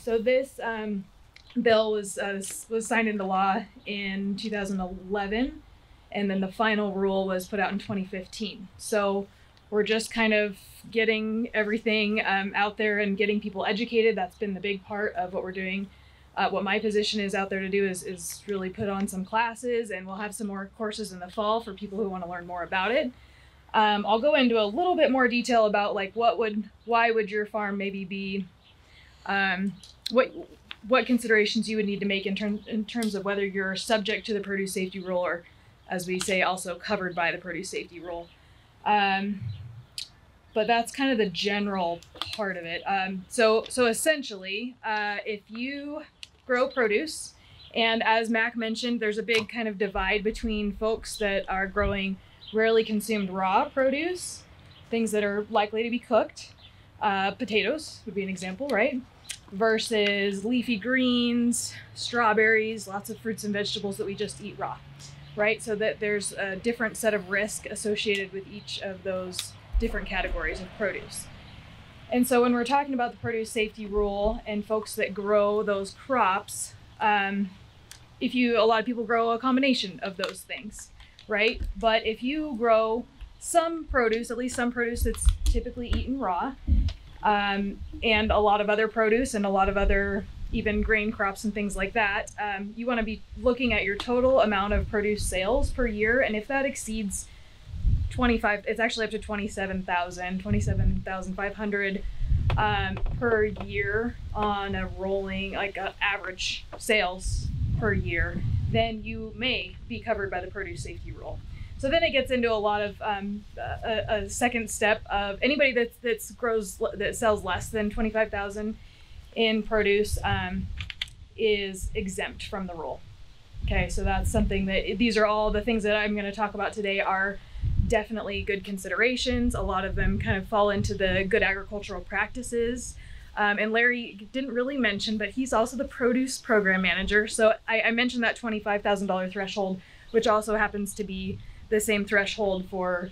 So this bill was signed into law in 2011, and then the final rule was put out in 2015. So we're just kind of getting everything out there and getting people educated. That's been the big part of what we're doing. What my position is out there to do is really put on some classes, and we'll have some more courses in the fall for people who want to learn more about it. I'll go into a little bit more detail about like why would your farm maybe be, what considerations you would need to make in terms of whether you're subject to the produce safety rule, or as we say, also covered by the produce safety rule. But that's kind of the general part of it. So essentially, if you grow produce, and as Mac mentioned, there's a big kind of divide between folks that are growing rarely consumed raw produce, things that are likely to be cooked. Potatoes would be an example, right? Versus leafy greens, strawberries, lots of fruits and vegetables that we just eat raw, right? So that there's a different set of risk associated with each of those different categories of produce. And so when we're talking about the produce safety rule and folks that grow those crops, a lot of people grow a combination of those things, right? But if you grow some produce, at least some produce that's typically eaten raw, and a lot of other produce and a lot of other even grain crops and things like that, you want to be looking at your total amount of produce sales per year. And if that exceeds 25, it's actually up to 27,500 per year on a rolling, like average sales per year, then you may be covered by the produce safety rule. So then it gets into a lot of a second step of anybody that sells less than 25,000 in produce is exempt from the rule. Okay, so that's something that these are all the things that I'm going to talk about today are definitely good considerations. A lot of them kind of fall into the good agricultural practices. And Larry didn't really mention, but he's also the produce program manager. So I mentioned that $25,000 threshold, which also happens to be the same threshold for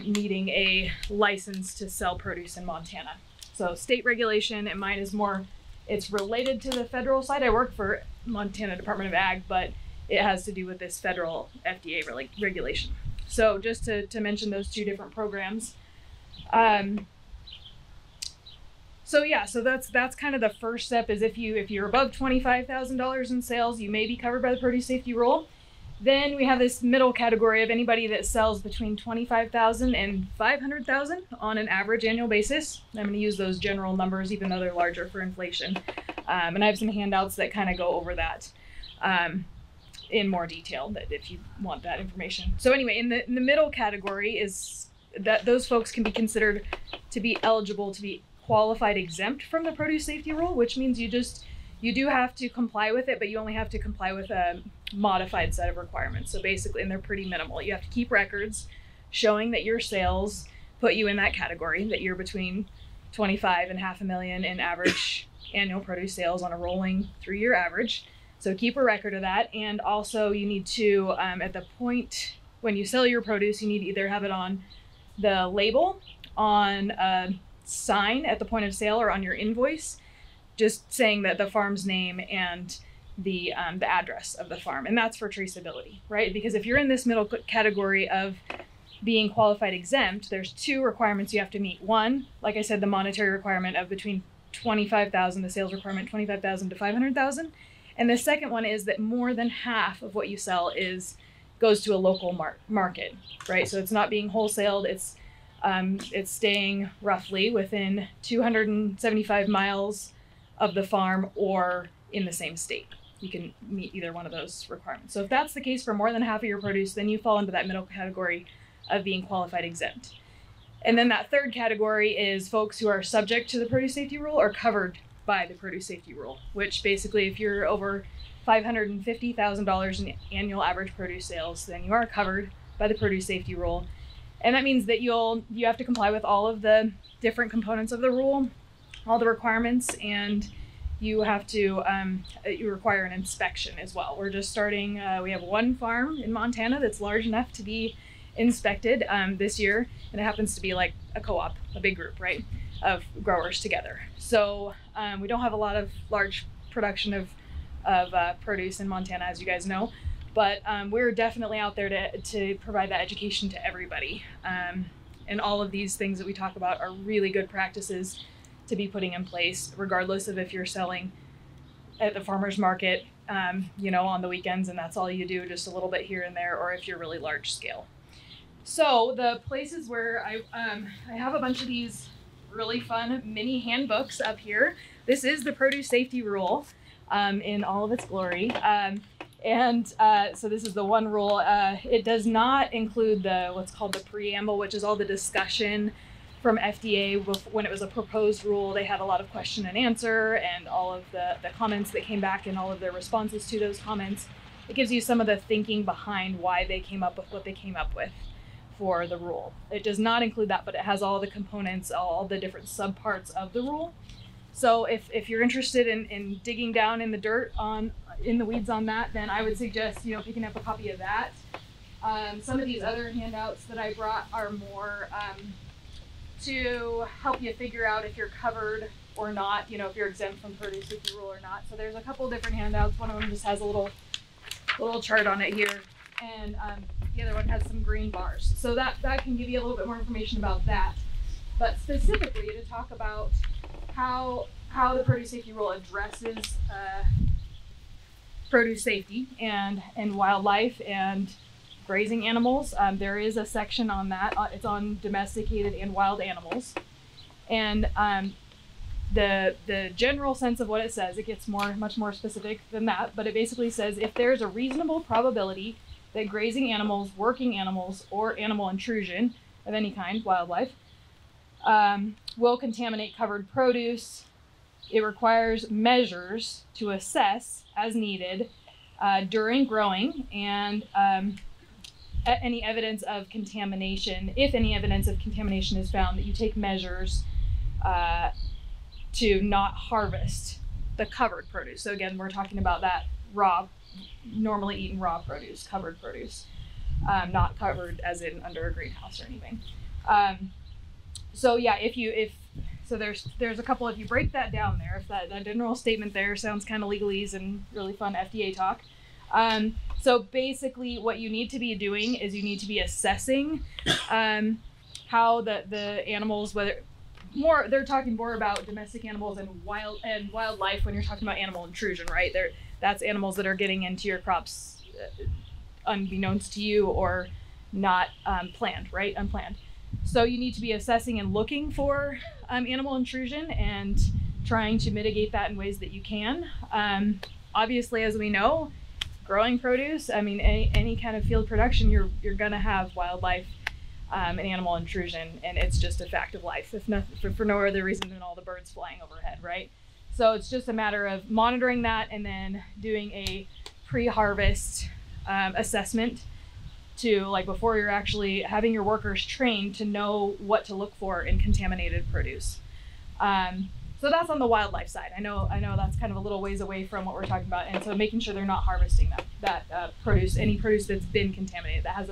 needing a license to sell produce in Montana. So state regulation, and mine is more, it's related to the federal side. I work for Montana Department of Ag, but it has to do with this federal FDA regulation. So just to mention those two different programs. So that's kind of the first step is if you're above $25,000 in sales, you may be covered by the produce safety rule. Then we have this middle category of anybody that sells between 25,000 and 500,000 on an average annual basis. I'm going to use those general numbers, even though they're larger for inflation. And I have some handouts that kind of go over that in more detail, that if you want that information. So anyway, in the middle category is that those folks can be considered to be eligible to be qualified exempt from the produce safety rule, which means you do have to comply with it, but you only have to comply with a modified set of requirements. So basically, and they're pretty minimal. You have to keep records showing that your sales put you in that category, that you're between 25 and $500,000 in average annual produce sales on a rolling 3-year average. So keep a record of that. And also you need to, at the point when you sell your produce, you need to either have it on the label, on a sign at the point of sale, or on your invoice, just saying that the farm's name and the address of the farm. And that's for traceability, right? Because if you're in this middle category of being qualified exempt, there's 2 requirements you have to meet. One, like I said, the monetary requirement of between 25,000, the sales requirement, 25,000 to 500,000. And the second one is that more than half of what you sell goes to a local market, right? So it's not being wholesaled. It's staying roughly within 275 miles of the farm or in the same state. You can meet either one of those requirements. So if that's the case for more than half of your produce, then you fall into that middle category of being qualified exempt. And then that third category is folks who are subject to the produce safety rule or covered by the produce safety rule, which basically if you're over $550,000 in annual average produce sales, then you are covered by the produce safety rule. And that means that you have to comply with all of the different components of the rule, all the requirements, and you have to, you require an inspection as well. We're just starting, we have one farm in Montana that's large enough to be inspected this year, and it happens to be like a co-op, a big group, right? growers together. So we don't have a lot of large production of produce in Montana, as you guys know, but we're definitely out there to provide that education to everybody. And all of these things that we talk about are really good practices to be putting in place, regardless of if you're selling at the farmer's market, you know, on the weekends, and that's all you do, just a little bit here and there, or if you're really large scale. So the places where I have a bunch of these really fun mini handbooks up here. This is the produce safety rule in all of its glory. So this is the one rule. It does not include what's called the preamble, which is all the discussion from FDA when it was a proposed rule. They had a lot of question and answer and all of the comments that came back and all of their responses to those comments. It gives you some of the thinking behind why they came up with what they came up with for the rule. It does not include that, but it has all the components, all the different subparts of the rule. So if you're interested in digging down in the dirt in the weeds on that, then I would suggest, you know, picking up a copy of that. Some of these other handouts that I brought are more to help you figure out if you're covered or not, you know, if you're exempt from produce safety rule or not. So there's a couple different handouts. One of them just has a little chart on it here, and the other one has some green bars. So that can give you a little bit more information about that. But specifically to talk about how the produce safety rule addresses produce safety and wildlife and grazing animals. There is a section on that. It's on domesticated and wild animals. And the general sense of what it says, it gets much more specific than that, but it basically says if there's a reasonable probability that grazing animals, working animals, or animal intrusion of any kind, wildlife, will contaminate covered produce, it requires measures to assess as needed during growing and any evidence of contamination. If any evidence of contamination is found, that you take measures to not harvest the covered produce. So again, we're talking about that raw, normally eaten raw produce, covered produce, not covered as in under a greenhouse or anything. So yeah, so there's a couple, if you break that down there, if that general statement there sounds kind of legalese and really fun FDA talk. So basically what you need to be doing is you need to be assessing how the animals, they're talking more about domestic animals and wildlife when you're talking about animal intrusion, right? That's animals that are getting into your crops unbeknownst to you or not planned, right? Unplanned. So you need to be assessing and looking for animal intrusion and trying to mitigate that in ways that you can. Obviously, as we know, growing produce, I mean, any kind of field production, you're gonna have wildlife and animal intrusion, and it's just a fact of life, if not for no other reason than all the birds flying overhead, right? So it's just a matter of monitoring that and then doing a pre-harvest assessment to, like, before you're actually having your workers trained to know what to look for in contaminated produce. So that's on the wildlife side. I know that's kind of a little ways away from what we're talking about, and so making sure they're not harvesting that produce, any produce that's been contaminated, that has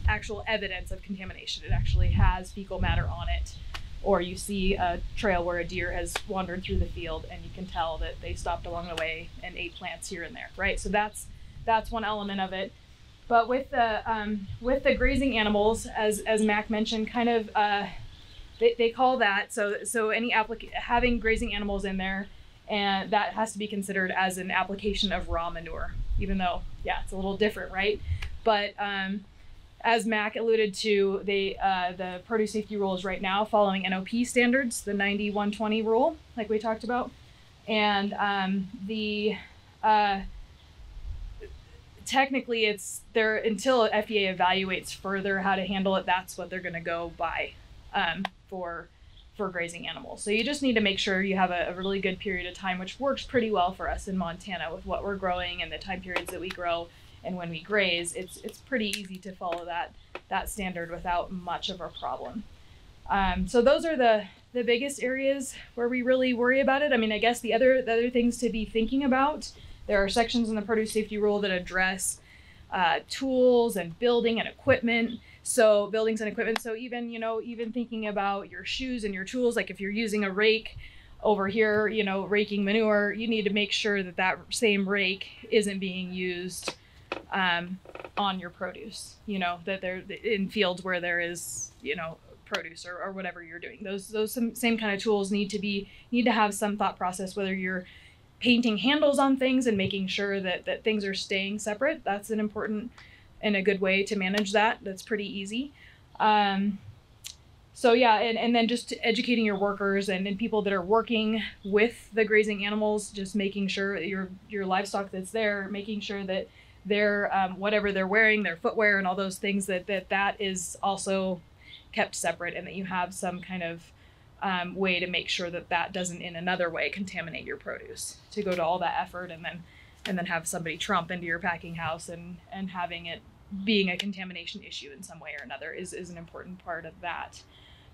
actual evidence of contamination. It actually has fecal matter on it, or you see a trail where a deer has wandered through the field and you can tell that they stopped along the way and ate plants here and there, right? So that's one element of it. But with the grazing animals, as Mac mentioned, kind of they call that, so any having grazing animals in there, and that has to be considered as an application of raw manure, even though, yeah, it's a little different, right? But as Mac alluded to, the produce safety rule is right now following NOP standards, the 90-120 rule, like we talked about. And technically it's there until FDA evaluates further how to handle it, that's what they're gonna go by for grazing animals. So you just need to make sure you have a really good period of time, which works pretty well for us in Montana with what we're growing and the time periods that we grow. And when we graze, it's pretty easy to follow that standard without much of a problem. So those are the biggest areas where we really worry about it. I mean, I guess the other things to be thinking about, there are sections in the produce safety rule that address tools and building and equipment. So buildings and equipment. So even, you know, even thinking about your shoes and your tools, like if you're using a rake over here, you know, raking manure, you need to make sure that that same rake isn't being used on your produce, you know, that they're in fields where there is, you know, produce or whatever you're doing. Those same kind of tools need to have some thought process, whether you're painting handles on things and making sure that things are staying separate. That's an important and a good way to manage that. That's pretty easy. So yeah, and then just educating your workers and people that are working with the grazing animals, just making sure your livestock that's there, making sure that their whatever they're wearing, their footwear and all those things, that is also kept separate, and that you have some kind of way to make sure that doesn't in another way contaminate your produce, to go to all that effort and then have somebody trump into your packing house and having it being a contamination issue in some way or another is an important part of that.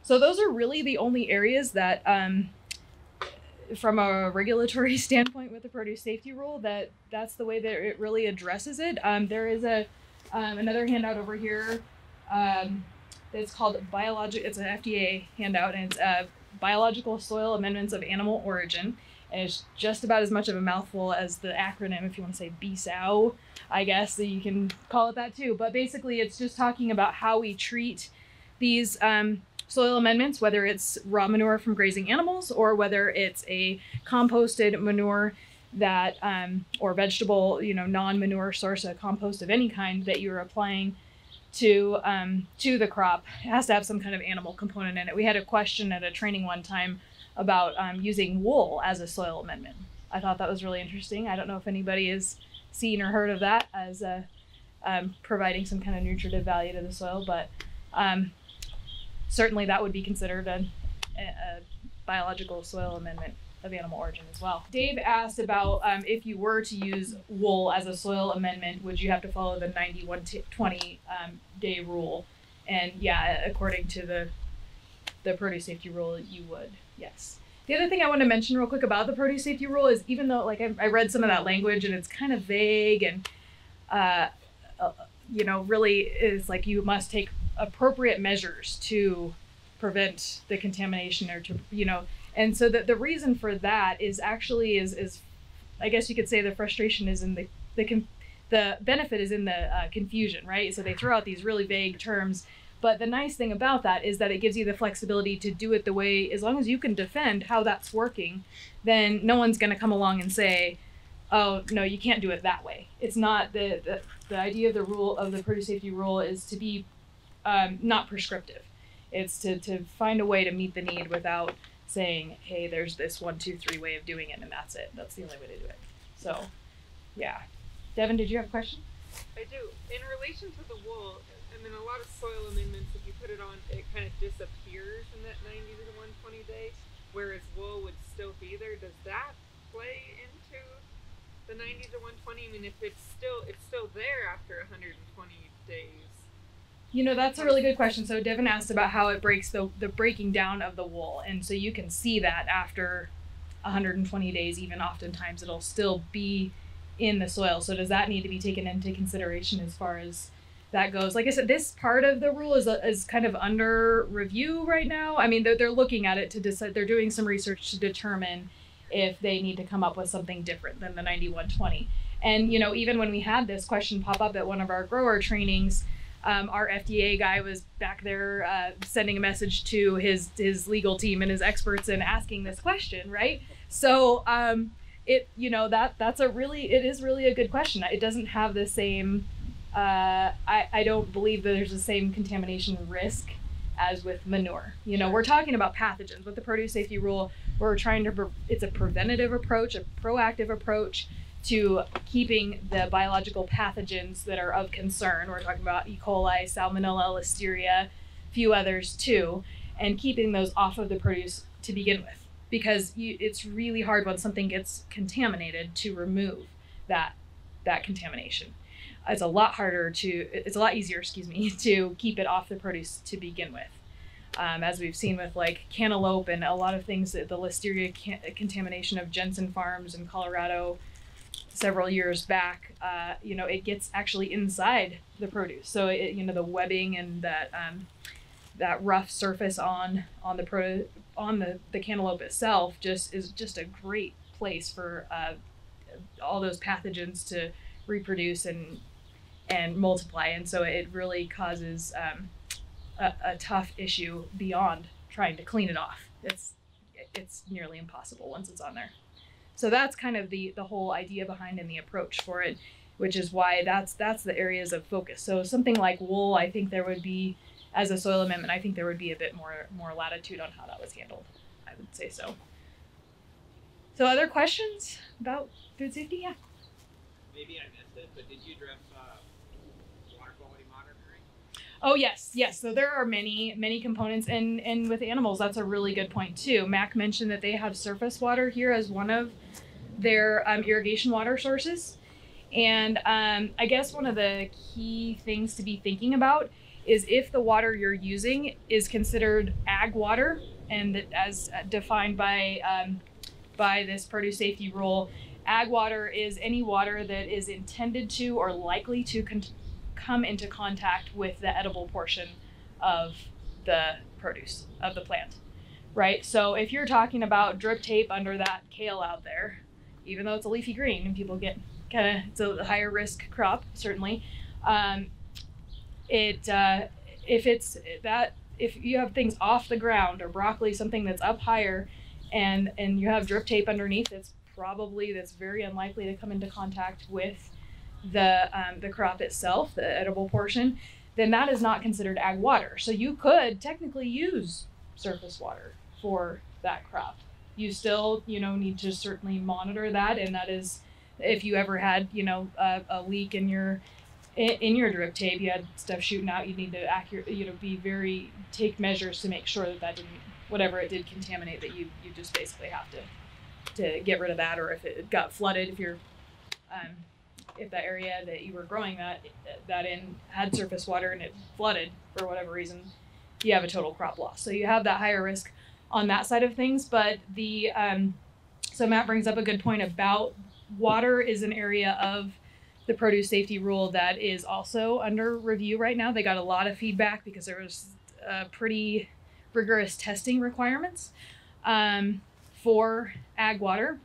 So those are really the only areas that from a regulatory standpoint with the produce safety rule, that's the way that it really addresses it. There is another handout over here. It's called Biologic. It's an FDA handout, and it's Biological Soil Amendments of Animal Origin. And it's just about as much of a mouthful as the acronym, if you want to say BSAO, I guess, so you can call it that too. But basically, it's just talking about how we treat these soil amendments, whether it's raw manure from grazing animals or whether it's a composted manure that, or vegetable, you know, non-manure source, a compost of any kind that you're applying to the crop. It has to have some kind of animal component in it. We had a question at a training one time about using wool as a soil amendment. I thought that was really interesting. I don't know if anybody has seen or heard of that as providing some kind of nutritive value to the soil, but certainly that would be considered a biological soil amendment of animal origin as well. Dave asked about if you were to use wool as a soil amendment, would you have to follow the 90-120 day rule? And yeah, according to the produce safety rule, you would, yes. The other thing I want to mention real quick about the produce safety rule is, even though like I read some of that language and it's kind of vague and you know, really is like you must take appropriate measures to prevent the contamination or to, you know, and so the reason for that is actually is I guess you could say the frustration is in the benefit is in the confusion, right? So they throw out these really vague terms, but the nice thing about that is that it gives you the flexibility to do it the way, as long as you can defend how that's working, then no one's going to come along and say, oh no, you can't do it that way. It's not the idea of the rule of the produce safety rule is to be not prescriptive. It's to find a way to meet the need without saying, hey, there's this 1, 2, 3 way of doing it and that's it. That's the only way to do it. So yeah. Devin, did you have a question? I do. In relation to the wool, I mean, a lot of soil amendments, if you put it on, it kind of disappears in that 90 to 120 days, whereas wool would still be there. Does that play into the 90 to 120? I mean, if it's still there after 120 days. You know, that's a really good question. So Devin asked about how it breaks the breaking down of the wool. And so you can see that after 120 days, even oftentimes it'll still be in the soil. So does that need to be taken into consideration as far as that goes? Like I said, this part of the rule is kind of under review right now. I mean, they're looking at it to decide, they're doing some research to determine if they need to come up with something different than the 90-120. And, you know, even when we had this question pop up at one of our grower trainings, our FDA guy was back there sending a message to his legal team and his experts and asking this question, right? So it is really a good question. It doesn't have the same, I don't believe that there's the same contamination risk as with manure. You know, we're talking about pathogens. With the produce safety rule, we're trying to, it's a preventative approach, a proactive approach to keeping the biological pathogens that are of concern. We're talking about E. coli, Salmonella, Listeria, a few others too, and keeping those off of the produce to begin with. Because it's really hard when something gets contaminated to remove that contamination. It's a lot easier, to keep it off the produce to begin with. As we've seen with like cantaloupe and a lot of things, the Listeria contamination of Jensen farms in Colorado, several years back, it gets actually inside the produce. So the webbing and that rough surface on the cantaloupe itself is just a great place for all those pathogens to reproduce and multiply. And so it really causes a tough issue beyond trying to clean it off. It's nearly impossible once it's on there. So that's kind of the whole idea behind and the approach for it, which is why that's the areas of focus. So something like wool, I think there would be, as a soil amendment, I think there would be a bit more latitude on how that was handled. I would say so. So other questions about food safety? Yeah. Maybe I missed it, but did you address water quality monitoring? Oh, yes. So there are many components, and with animals, that's a really good point too. Mac mentioned that they have surface water here as one of their irrigation water sources. And I guess one of the key things to be thinking about is if the water you're using is considered ag water, and as defined by this Purdue safety rule, ag water is any water that is intended to or likely to come into contact with the edible portion of the produce of the plant, right? So if you're talking about drip tape under that kale out there, even though it's a leafy green and people get it's a higher risk crop, certainly. If you have things off the ground, or broccoli, something that's up higher, and you have drip tape underneath, that's very unlikely to come into contact with the crop itself, the edible portion, then that is not considered ag water. So you could technically use surface water for that crop. You still, need to certainly monitor that, and that is, if you ever had, a leak in your drip tape, you had stuff shooting out, you need to take measures to make sure that didn't, whatever it did contaminate, that you just basically have to get rid of that. Or if it got flooded, if the area that you were growing that in had surface water and it flooded for whatever reason, you have a total crop loss. So you have that higher risk on that side of things. But so Matt brings up a good point about water is an area of the produce safety rule that is also under review right now. They got a lot of feedback because there was pretty rigorous testing requirements for ag water,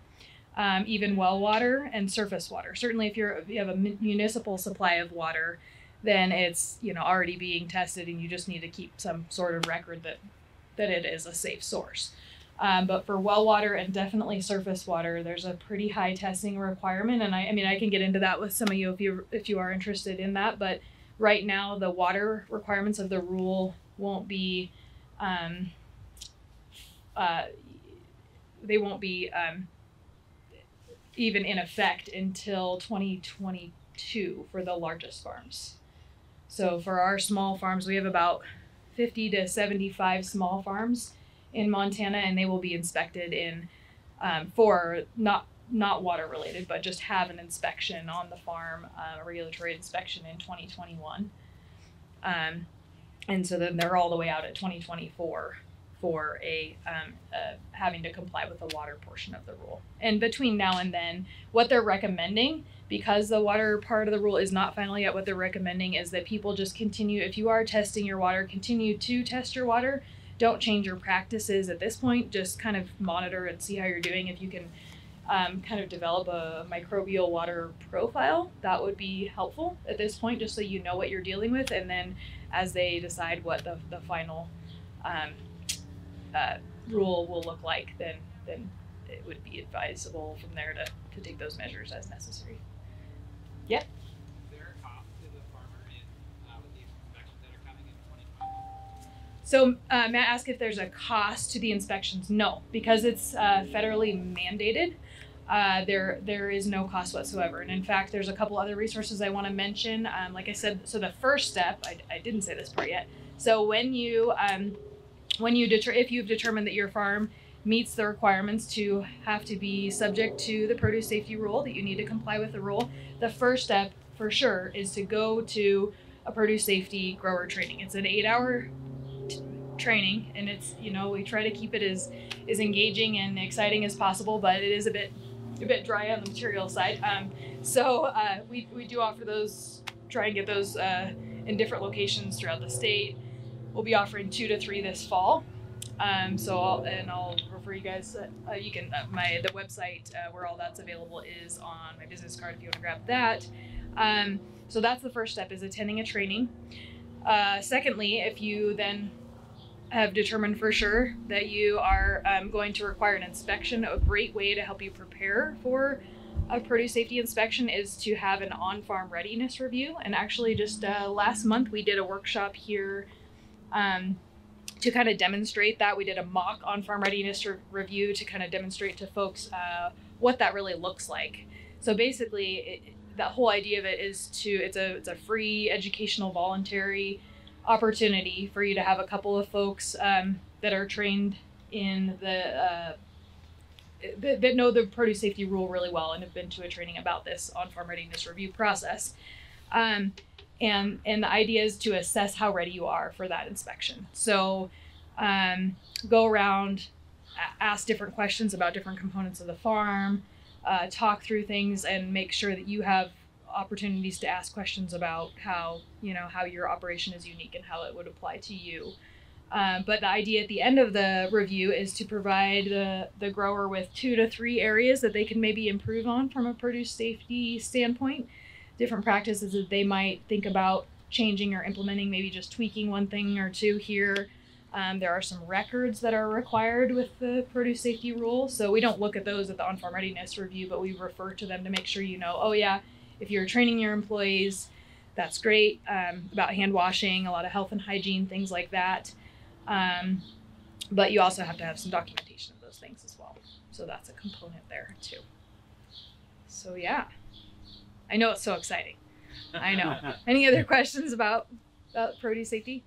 even well water and surface water. Certainly if you have a municipal supply of water, then it's already being tested, and you just need to keep some sort of record that it is a safe source. But for well water and definitely surface water, there's a pretty high testing requirement. And I can get into that with some of you if you are interested in that. But right now, the water requirements of the rule won't be even in effect until 2022 for the largest farms. So for our small farms, we have about 50 to 75 small farms in Montana, and they will be inspected for not water related, but just have an inspection on the farm, a regulatory inspection in 2021. And so then they're all the way out at 2024 for having to comply with the water portion of the rule. And between now and then, what they're recommending, because the water part of the rule is not final yet, what they're recommending is that people just continue, if you are testing your water, continue to test your water. Don't change your practices at this point. Just kind of monitor and see how you're doing. If you can kind of develop a microbial water profile, that would be helpful at this point, just so you know what you're dealing with. And then as they decide what the final rule will look like, then it would be advisable from there to take those measures as necessary. Yep. Is there a cost to the farmer with the inspections that are coming in 2020? So Matt asked if there's a cost to the inspections. No, because it's federally mandated. There is no cost whatsoever. And in fact, there's a couple other resources I want to mention. Like I said, so the first step, I didn't say this part yet. So when if you've determined that your farm meets the requirements to have to be subject to the produce safety rule, that you need to comply with the rule, the first step for sure is to go to a produce safety grower training. It's an 8-hour training, and it's we try to keep it as engaging and exciting as possible, but it is a bit a bit dry on the material side. So we do offer those, try and get those in different locations throughout the state. We'll be offering 2 to 3 this fall. So I'll refer you guys. You can the website where all that's available is on my business card if you want to grab that. So that's the first step, is attending a training. Secondly, if you then have determined for sure that you are going to require an inspection, a great way to help you prepare for a produce safety inspection is to have an on-farm readiness review. And actually just last month we did a workshop here to kind of demonstrate that. We did a mock on-farm readiness review to kind of demonstrate to folks what that really looks like. So basically, that whole idea of it is it's a free educational voluntary opportunity for you to have a couple of folks that are trained in that know the produce safety rule really well and have been to a training about this on-farm readiness review process. And the idea is to assess how ready you are for that inspection. So go around, ask different questions about different components of the farm, talk through things, and make sure that you have opportunities to ask questions about how your operation is unique and how it would apply to you. But the idea at the end of the review is to provide the grower with 2 to 3 areas that they can maybe improve on from a produce safety standpoint. Different practices that they might think about changing or implementing, maybe just tweaking 1 thing or 2 here. There are some records that are required with the produce safety rule. So we don't look at those at the on-farm readiness review, but we refer to them to make sure oh yeah, if you're training your employees, that's great, about hand washing, a lot of health and hygiene, things like that. But you also have to have some documentation of those things as well. So that's a component there too. So yeah, I know it's so exciting. I know. Any other questions about produce safety?